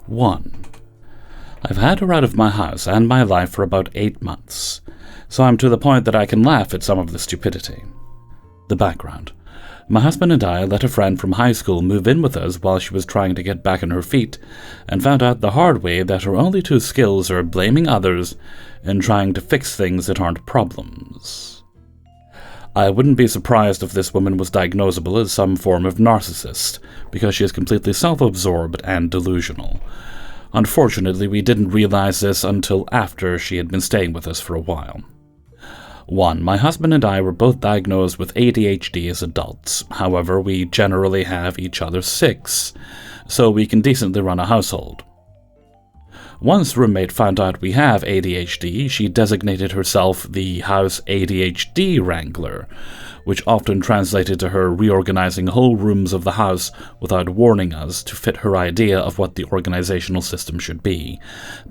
1. I've had her out of my house and my life for about 8 months, so I'm to the point that I can laugh at some of the stupidity. The background. My husband and I let a friend from high school move in with us while she was trying to get back on her feet, and found out the hard way that her only two skills are blaming others and trying to fix things that aren't problems. I wouldn't be surprised if this woman was diagnosable as some form of narcissist, because she is completely self-absorbed and delusional. Unfortunately, we didn't realize this until after she had been staying with us for a while. 1. My husband and I were both diagnosed with ADHD as adults. However, we generally have each other's 6, so we can decently run a household. Once roommate found out we have ADHD, she designated herself the house ADHD wrangler, which often translated to her reorganizing whole rooms of the house without warning us to fit her idea of what the organizational system should be,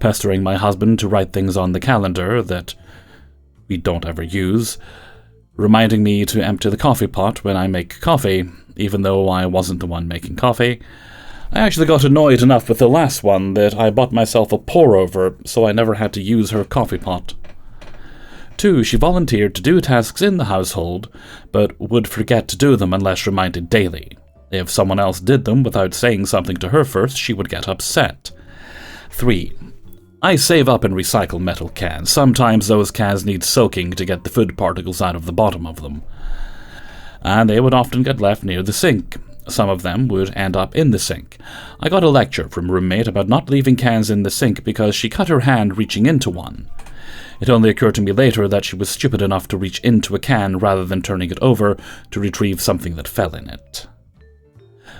pestering my husband to write things on the calendar that we don't ever use, reminding me to empty the coffee pot when I make coffee, even though I wasn't the one making coffee. I actually got annoyed enough with the last one that I bought myself a pour-over, so I never had to use her coffee pot. 2. She volunteered to do tasks in the household, but would forget to do them unless reminded daily. If someone else did them without saying something to her first, she would get upset. 3. I save up and recycle metal cans. Sometimes those cans need soaking to get the food particles out of the bottom of them, and they would often get left near the sink. Some of them would end up in the sink. I got a lecture from a roommate about not leaving cans in the sink because she cut her hand reaching into one. It only occurred to me later that she was stupid enough to reach into a can rather than turning it over to retrieve something that fell in it.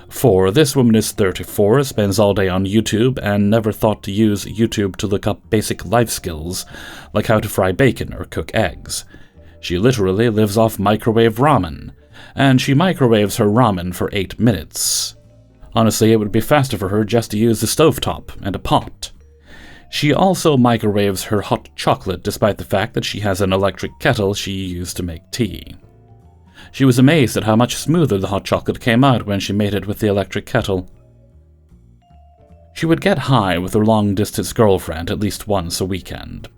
4. This woman is 34, spends all day on YouTube, and never thought to use YouTube to look up basic life skills, like how to fry bacon or cook eggs. She literally lives off microwave ramen, and she microwaves her ramen for 8 minutes. Honestly, it would be faster for her just to use the stovetop and a pot. She also microwaves her hot chocolate despite the fact that she has an electric kettle she used to make tea. She was amazed at how much smoother the hot chocolate came out when she made it with the electric kettle. She would get high with her long-distance girlfriend at least once a weekend.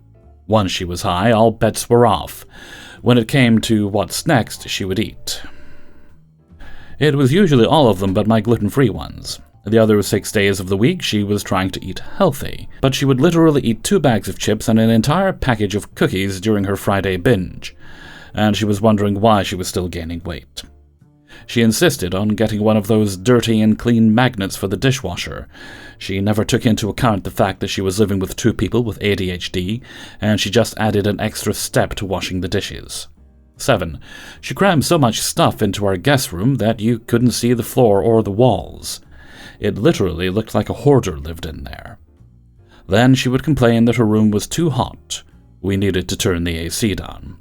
Once she was high, all bets were off. When it came to what's next, she would eat. It was usually all of them but my gluten-free ones. The other 6 days of the week, she was trying to eat healthy, but she would literally eat 2 bags of chips and an entire package of cookies during her Friday binge, and she was wondering why she was still gaining weight. She insisted on getting one of those dirty and clean magnets for the dishwasher. She never took into account the fact that she was living with 2 people with ADHD, and she just added an extra step to washing the dishes. 7. She crammed so much stuff into our guest room that you couldn't see the floor or the walls. It literally looked like a hoarder lived in there. Then she would complain that her room was too hot. We needed to turn the AC down.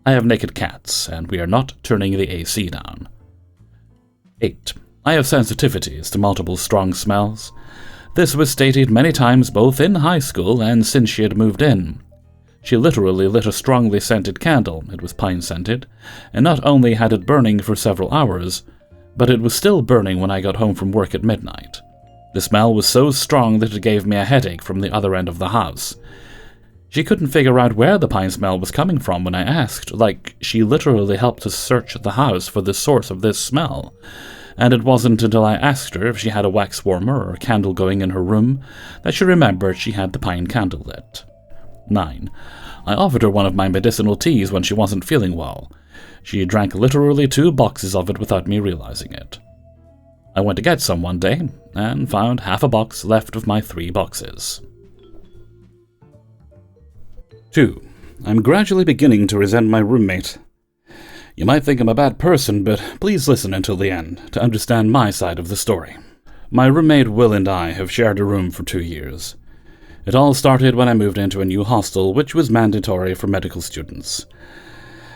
I have naked cats, and we are not turning the AC down. 8. I have sensitivities to multiple strong smells. This was stated many times both in high school and since she had moved in. She literally lit a strongly scented candle, it was pine-scented, and not only had it burning for several hours, but it was still burning when I got home from work at midnight. The smell was so strong that it gave me a headache from the other end of the house. She couldn't figure out where the pine smell was coming from when I asked, like she literally helped us search the house for the source of this smell, and it wasn't until I asked her if she had a wax warmer or a candle going in her room that she remembered she had the pine candle lit. 9. I offered her one of my medicinal teas when she wasn't feeling well. She drank literally 2 boxes of it without me realizing it. I went to get some one day, and found half a box left of my 3 boxes. 2. I'm gradually beginning to resent my roommate. You might think I'm a bad person, but please listen until the end to understand my side of the story. My roommate Will and I have shared a room for 2 years. It all started when I moved into a new hostel, which was mandatory for medical students.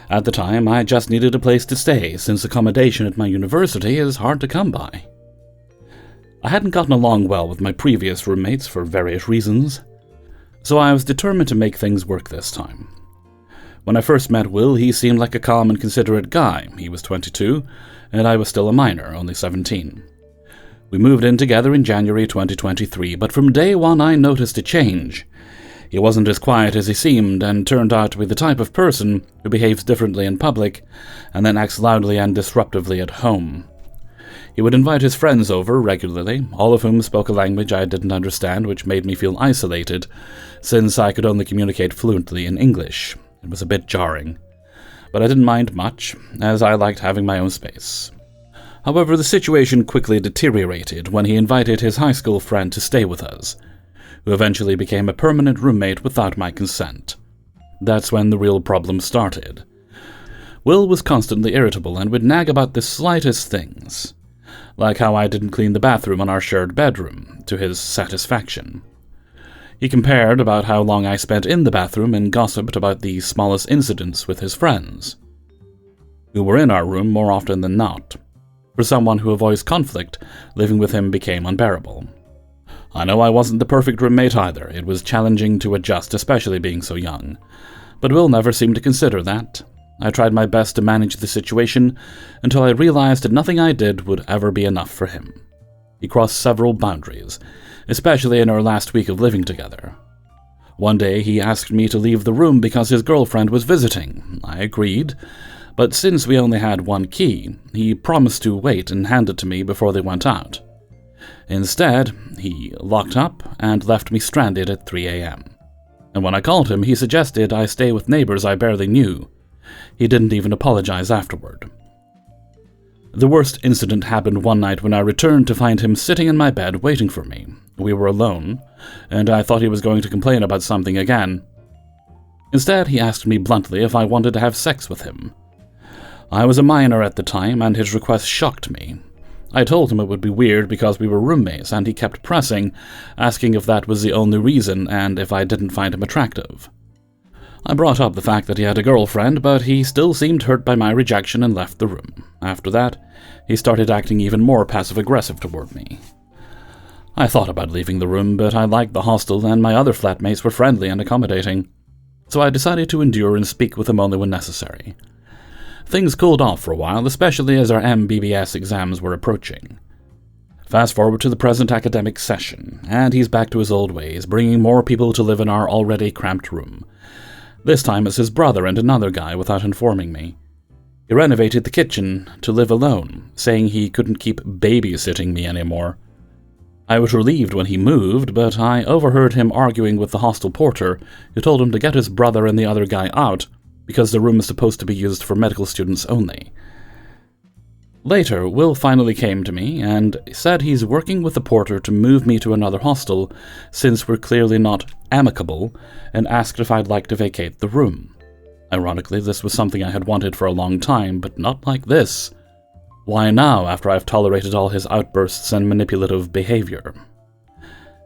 At the time, I just needed a place to stay, since accommodation at my university is hard to come by. I hadn't gotten along well with my previous roommates for various reasons, so I was determined to make things work this time. When I first met Will, he seemed like a calm and considerate guy. He was 22, and I was still a minor, only 17. We moved in together in January 2023, but from day one I noticed a change. He wasn't as quiet as he seemed, and turned out to be the type of person who behaves differently in public, and then acts loudly and disruptively at home. He would invite his friends over regularly, all of whom spoke a language I didn't understand, which made me feel isolated, since I could only communicate fluently in English. It was a bit jarring. But I didn't mind much, as I liked having my own space. However, the situation quickly deteriorated when he invited his high school friend to stay with us, who eventually became a permanent roommate without my consent. That's when the real problem started. Will was constantly irritable and would nag about the slightest things, like how I didn't clean the bathroom on our shared bedroom, to his satisfaction. He compared about how long I spent in the bathroom and gossiped about the smallest incidents with his friends, who were in our room more often than not. For someone who avoids conflict, living with him became unbearable. I know I wasn't the perfect roommate either. It was challenging to adjust, especially being so young. But Will never seemed to consider that. I tried my best to manage the situation until I realized that nothing I did would ever be enough for him. He crossed several boundaries, especially in our last week of living together. One day he asked me to leave the room because his girlfriend was visiting. I agreed, but since we only had one key, he promised to wait and hand it to me before they went out. Instead, he locked up and left me stranded at 3 a.m. And when I called him, he suggested I stay with neighbors I barely knew. He didn't even apologize afterward. The worst incident happened one night when I returned to find him sitting in my bed waiting for me. We were alone, and I thought he was going to complain about something again. Instead, he asked me bluntly if I wanted to have sex with him. I was a minor at the time, and his request shocked me. I told him it would be weird because we were roommates, and he kept pressing, asking if that was the only reason and if I didn't find him attractive. I brought up the fact that he had a girlfriend, but he still seemed hurt by my rejection and left the room. After that, he started acting even more passive-aggressive toward me. I thought about leaving the room, but I liked the hostel and my other flatmates were friendly and accommodating, so I decided to endure and speak with him only when necessary. Things cooled off for a while, especially as our MBBS exams were approaching. Fast forward to the present academic session, and he's back to his old ways, bringing more people to live in our already cramped room. This time it's his brother and another guy without informing me. He renovated the kitchen to live alone, saying he couldn't keep babysitting me anymore. I was relieved when he moved, but I overheard him arguing with the hostel porter, who told him to get his brother and the other guy out, because the room is supposed to be used for medical students only. Later, Will finally came to me and said he's working with the porter to move me to another hostel, since we're clearly not amicable, and asked if I'd like to vacate the room. Ironically, this was something I had wanted for a long time, but not like this. Why now, after I've tolerated all his outbursts and manipulative behavior?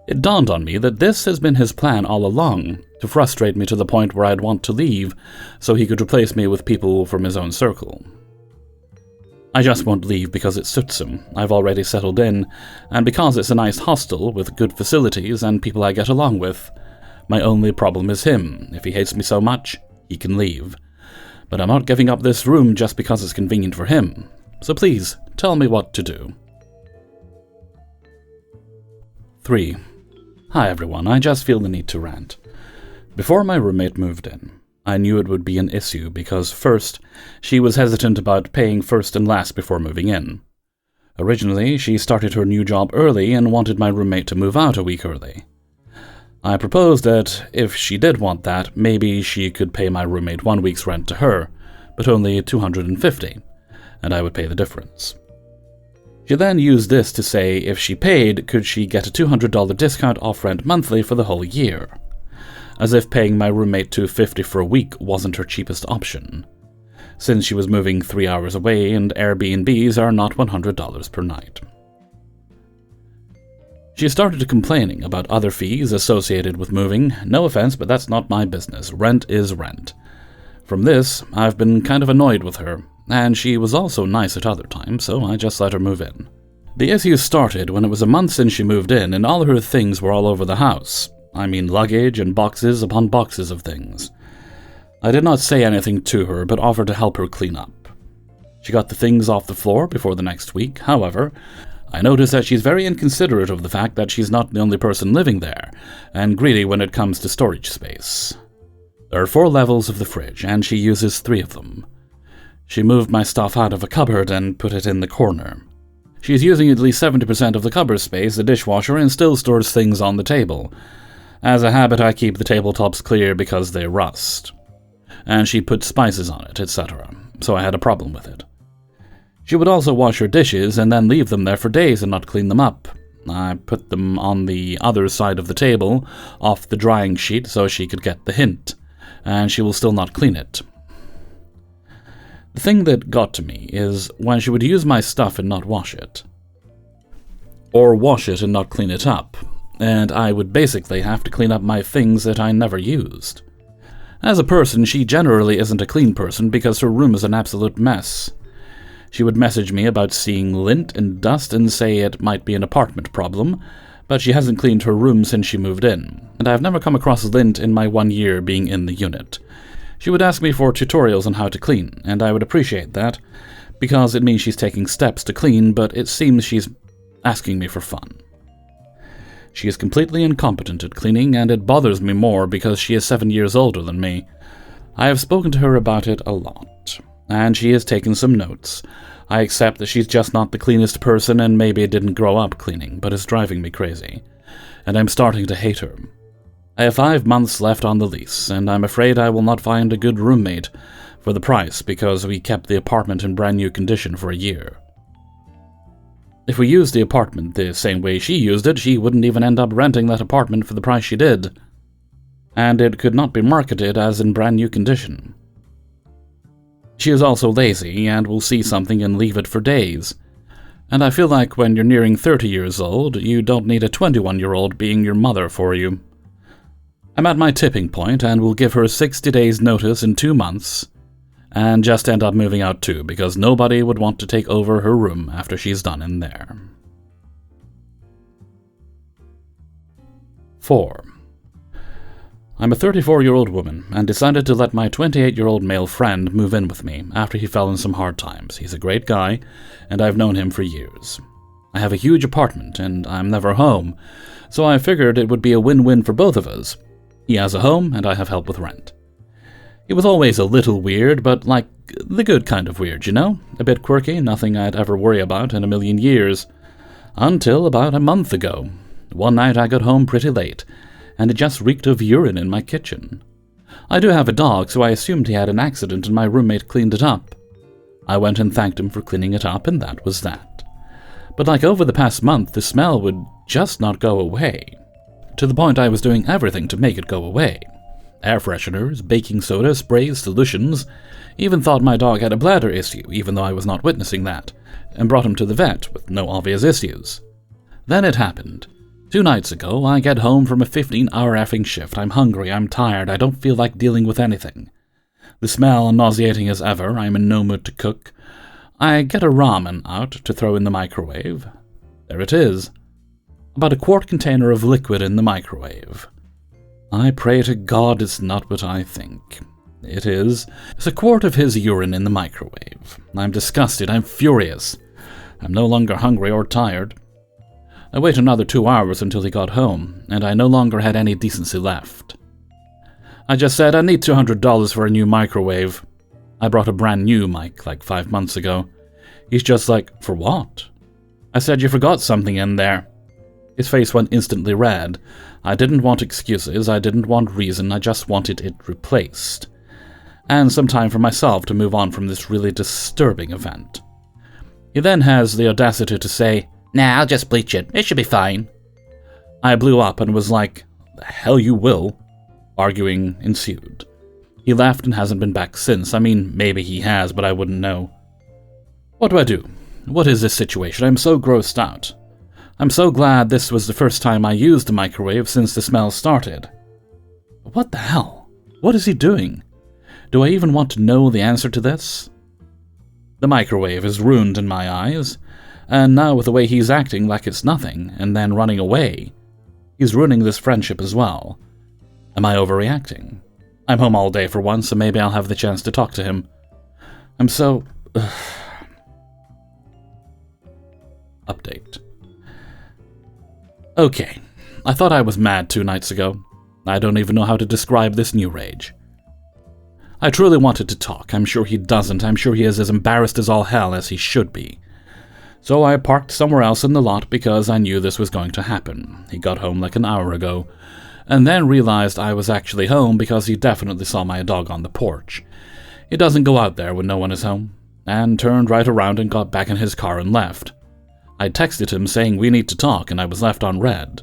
It dawned on me that this has been his plan all along, to frustrate me to the point where I'd want to leave, so he could replace me with people from his own circle. I just won't leave because it suits him. I've already settled in, and because it's a nice hostel with good facilities and people I get along with. My only problem is him. If he hates me so much, he can leave. But I'm not giving up this room just because it's convenient for him. So please, tell me what to do. 3. Hi everyone, I just feel the need to rant. Before my roommate moved in, I knew it would be an issue because, first, she was hesitant about paying first and last before moving in. Originally, she started her new job early and wanted my roommate to move out a week early. I proposed that if she did want that, maybe she could pay my roommate 1 week's rent to her, but only $250, and I would pay the difference. She then used this to say if she paid, could she get a $200 discount off rent monthly for the whole year, as if paying my roommate $250 for a week wasn't her cheapest option, since she was moving 3 hours away and Airbnbs are not $100 per night. She started complaining about other fees associated with moving. No offense, but that's not my business. Rent is rent. From this, I've been kind of annoyed with her, and she was also nice at other times, so I just let her move in. The issues started when it was a month since she moved in and all her things were all over the house. I mean luggage and boxes upon boxes of things. I did not say anything to her, but offered to help her clean up. She got the things off the floor before the next week. However, I notice that she's very inconsiderate of the fact that she's not the only person living there, and greedy when it comes to storage space. There are 4 levels of the fridge, and she uses 3 of them. She moved my stuff out of a cupboard and put it in the corner. She's using at least 70% of the cupboard space, the dishwasher, and still stores things on the table. As a habit, I keep the tabletops clear because they rust. And she put spices on it, etc., so I had a problem with it. She would also wash her dishes and then leave them there for days and not clean them up. I put them on the other side of the table, off the drying sheet, so she could get the hint, and she will still not clean it. The thing that got to me is when she would use my stuff and not wash it. Or wash it and not clean it up, and I would basically have to clean up my things that I never used. As a person, she generally isn't a clean person because her room is an absolute mess. She would message me about seeing lint and dust and say it might be an apartment problem, but she hasn't cleaned her room since she moved in, and I've never come across lint in my 1 year being in the unit. She would ask me for tutorials on how to clean, and I would appreciate that, because it means she's taking steps to clean, but it seems she's asking me for fun. She is completely incompetent at cleaning, and it bothers me more because she is 7 years older than me. I have spoken to her about it a lot, and she has taken some notes. I accept that she's just not the cleanest person and maybe didn't grow up cleaning, but it's driving me crazy, and I'm starting to hate her. I have 5 months left on the lease, and I'm afraid I will not find a good roommate for the price because we kept the apartment in brand new condition for a year. If we used the apartment the same way she used it, she wouldn't even end up renting that apartment for the price she did. And it could not be marketed as in brand new condition. She is also lazy and will see something and leave it for days. And I feel like when you're nearing 30 years old, you don't need a 21-year-old being your mother for you. I'm at my tipping point and will give her 60 days notice in 2 months, and just end up moving out too, because nobody would want to take over her room after she's done in there. 4. I'm a 34-year-old woman, and decided to let my 28-year-old male friend move in with me after he fell in some hard times. He's a great guy, and I've known him for years. I have a huge apartment, and I'm never home, so I figured it would be a win-win for both of us. He has a home, and I have help with rent. It was always a little weird, but like the good kind of weird, you know? A bit quirky, nothing I'd ever worry about in a million years. Until about a month ago. One night I got home pretty late, and it just reeked of urine in my kitchen. I do have a dog, so I assumed he had an accident and my roommate cleaned it up. I went and thanked him for cleaning it up, and that was that. But like over the past month, the smell would just not go away. To the point I was doing everything to make it go away. Air fresheners, baking soda, sprays, solutions. Even thought my dog had a bladder issue, even though I was not witnessing that, and brought him to the vet with no obvious issues. Then it happened. 2 nights ago, I get home from a 15-hour effing shift. I'm hungry, I'm tired, I don't feel like dealing with anything. The smell nauseating as ever, I'm in no mood to cook. I get a ramen out to throw in the microwave. There it is. About a quart container of liquid in the microwave. I pray to God it's not what I think. It is. It's a quart of his urine in the microwave. I'm disgusted, I'm furious. I'm no longer hungry or tired. I wait another 2 hours until he got home, and I no longer had any decency left. I just said, I need $200 for a new microwave. I brought a brand new mic like 5 months ago. He's just like, for what? I said, you forgot something in there. His face went instantly red. I didn't want excuses, I didn't want reason, I just wanted it replaced. And some time for myself to move on from this really disturbing event. He then has the audacity to say, nah, I'll just bleach it, it should be fine. I blew up and was like, the hell you will. Arguing ensued. He left and hasn't been back since. I mean, maybe he has, but I wouldn't know. What do I do? What is this situation? I'm so grossed out. I'm so glad this was the first time I used the microwave since the smell started. What the hell? What is he doing? Do I even want to know the answer to this? The microwave is ruined in my eyes, and now with the way he's acting like it's nothing, and then running away, he's ruining this friendship as well. Am I overreacting? I'm home all day for once, so maybe I'll have the chance to talk to him. I'm so... Update. Okay, I thought I was mad 2 nights ago. I don't even know how to describe this new rage. I truly wanted to talk. I'm sure he doesn't. I'm sure he is as embarrassed as all hell as he should be. So I parked somewhere else in the lot because I knew this was going to happen. He got home like an hour ago, and then realized I was actually home because he definitely saw my dog on the porch. He doesn't go out there when no one is home, and turned right around and got back in his car and left. I texted him saying we need to talk, and I was left on red.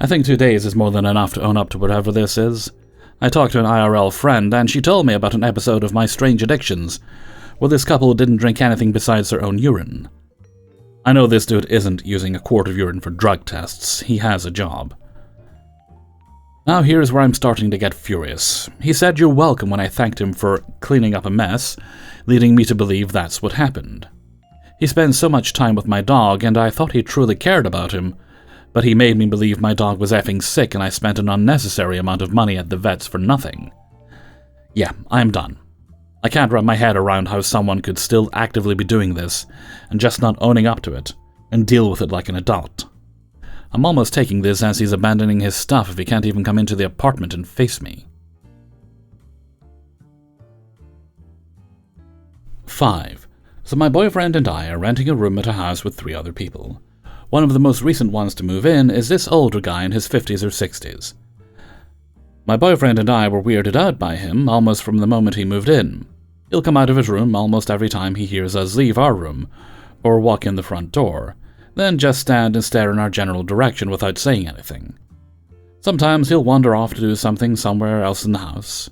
I think 2 days is more than enough to own up to whatever this is. I talked to an IRL friend, and she told me about an episode of My Strange Addictions, where this couple didn't drink anything besides their own urine. I know this dude isn't using a quart of urine for drug tests. He has a job. Now here's where I'm starting to get furious. He said you're welcome when I thanked him for cleaning up a mess, leading me to believe that's what happened. He spends so much time with my dog, and I thought he truly cared about him, but he made me believe my dog was effing sick and I spent an unnecessary amount of money at the vets for nothing. Yeah, I'm done. I can't wrap my head around how someone could still actively be doing this, and just not owning up to it, and deal with it like an adult. I'm almost taking this as he's abandoning his stuff if he can't even come into the apartment and face me. 5. So my boyfriend and I are renting a room at a house with 3 other people. One of the most recent ones to move in is this older guy in his 50s or 60s. My boyfriend and I were weirded out by him almost from the moment he moved in. He'll come out of his room almost every time he hears us leave our room, or walk in the front door, then just stand and stare in our general direction without saying anything. Sometimes he'll wander off to do something somewhere else in the house.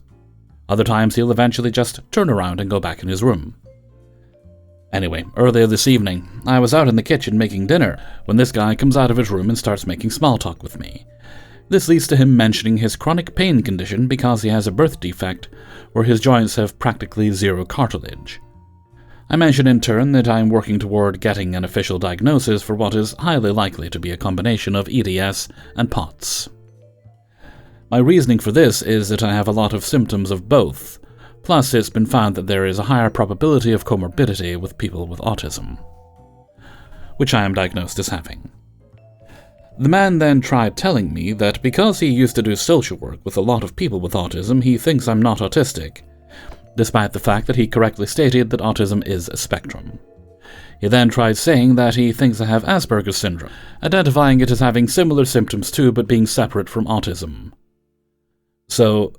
Other times he'll eventually just turn around and go back in his room. Anyway, earlier this evening, I was out in the kitchen making dinner when this guy comes out of his room and starts making small talk with me. This leads to him mentioning his chronic pain condition because he has a birth defect where his joints have practically zero cartilage. I mention in turn that I am working toward getting an official diagnosis for what is highly likely to be a combination of EDS and POTS. My reasoning for this is that I have a lot of symptoms of both, plus it's been found that there is a higher probability of comorbidity with people with autism, which I am diagnosed as having. The man then tried telling me that because he used to do social work with a lot of people with autism, he thinks I'm not autistic, despite the fact that he correctly stated that autism is a spectrum. He then tried saying that he thinks I have Asperger's syndrome, identifying it as having similar symptoms too, but being separate from autism. So,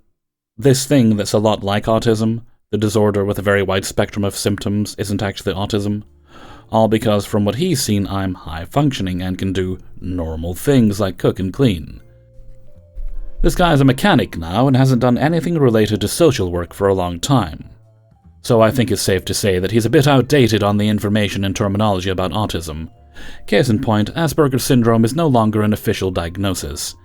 this thing that's a lot like autism, the disorder with a very wide spectrum of symptoms, isn't actually autism. All because from what he's seen, I'm high-functioning and can do normal things like cook and clean. This guy's a mechanic now and hasn't done anything related to social work for a long time. So I think it's safe to say that he's a bit outdated on the information and terminology about autism. Case in point, Asperger's syndrome is no longer an official diagnosis.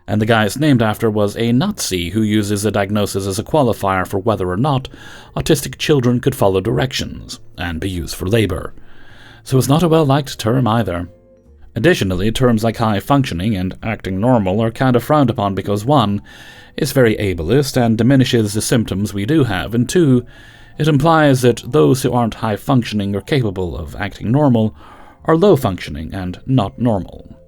And the guy it's named after was a Nazi who uses the diagnosis as a qualifier for whether or not autistic children could follow directions and be used for labor. So it's not a well-liked term either. Additionally, terms like high-functioning and acting normal are kind of frowned upon because 1, it's very ableist and diminishes the symptoms we do have, and 2, it implies that those who aren't high-functioning or capable of acting normal are low-functioning and not normal.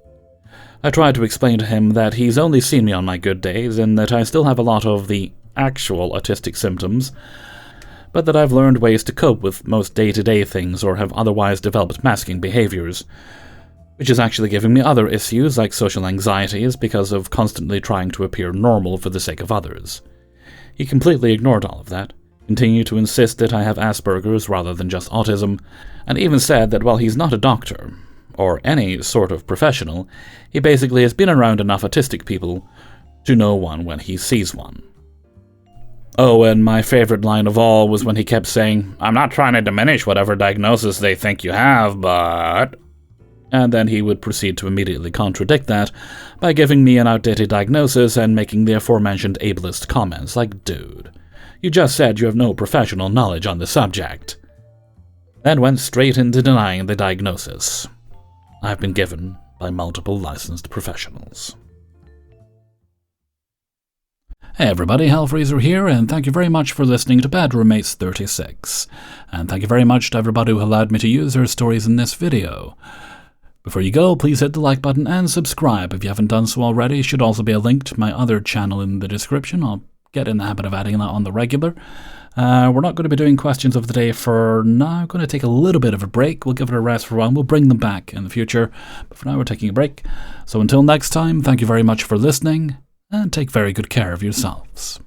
I tried to explain to him that he's only seen me on my good days and that I still have a lot of the actual autistic symptoms, but that I've learned ways to cope with most day-to-day things or have otherwise developed masking behaviors, which is actually giving me other issues like social anxieties because of constantly trying to appear normal for the sake of others. He completely ignored all of that, continued to insist that I have Asperger's rather than just autism, and even said that while he's not a doctor, or any sort of professional, he basically has been around enough autistic people to know one when he sees one. Oh, and my favorite line of all was when he kept saying, "I'm not trying to diminish whatever diagnosis they think you have, but..." And then he would proceed to immediately contradict that by giving me an outdated diagnosis and making the aforementioned ableist comments like, "Dude, you just said you have no professional knowledge on the subject." Then went straight into denying the diagnosis I've been given by multiple licensed professionals. Hey everybody, Hellfreezer here, and thank you very much for listening to Bad Roommates 36. And thank you very much to everybody who allowed me to use their stories in this video. Before you go, please hit the like button and subscribe if you haven't done so already. Should also be a link to my other channel in the description. I'll get in the habit of adding that on the regular. We're not going to be doing questions of the day for now. I'm going to take a little bit of a break. We'll give it a rest for a while. We'll bring them back in the future. But for now, we're taking a break. So until next time, thank you very much for listening, and take very good care of yourselves.